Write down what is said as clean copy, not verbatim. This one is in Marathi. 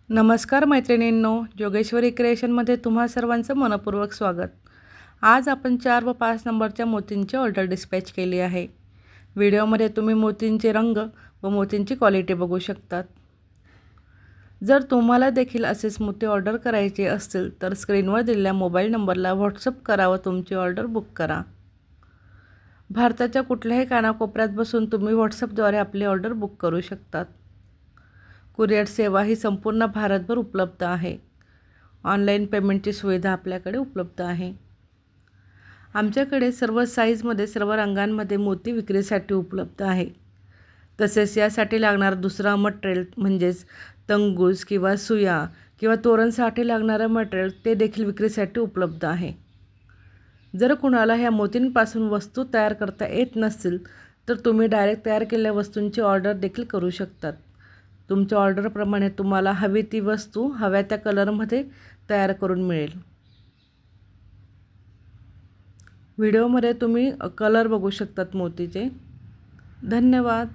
नमस्कार मैत्रिणींनो, जोगेश्वरी क्रिएशनमध्ये तुम्हा सर्वांचं मनपूर्वक स्वागत। आज आपण 4 व 5 नंबरच्या मोतींची ऑर्डर डिस्पॅच केली आहे। व्हिडिओमध्ये तुम्ही मोतींचे रंग व मोतींची क्वालिटी बघू शकतात। जर तुम्हाला देखील असेच मोती ऑर्डर करायचे असतील तर स्क्रीनवर दिलेल्या मोबाईल नंबरला व्हॉट्सअप करा व तुमची ऑर्डर बुक करा। भारताच्या कुठल्याही कानाकोपऱ्यात बसून तुम्ही व्हॉट्सअपद्वारे आपली ऑर्डर बुक करू शकतात। कुरिअर सेवा ही संपूर्ण भारतभर उपलब्ध आहे। ऑनलाईन पेमेंटची सुविधा आपल्याकडे उपलब्ध आहे। आमच्याकडे सर्व साईजमध्ये सर्व रंगांमध्ये मोती विक्रीसाठी उपलब्ध आहे। तसेच यासाठी लागणारा दुसरा मटेरियल म्हणजेच तंगूस किंवा सुया किंवा तोरणसाठी लागणारे मटेरियल ते देखील विक्रीसाठी उपलब्ध आहे। जर कुणाला ह्या मोतींपासून वस्तू तयार करता येत नसतील तर तुम्ही डायरेक्ट तयार केलेल्या वस्तूंची ऑर्डर देखील करू शकतात। तुमच्या ऑर्डरप्रमाणे तुम्हाला हवी ती वस्तू हव्या त्या कलरमध्ये तयार करून मिळेल। व्हिडिओमध्ये तुम्ही कलर बघू शकतात मोतीचे। धन्यवाद।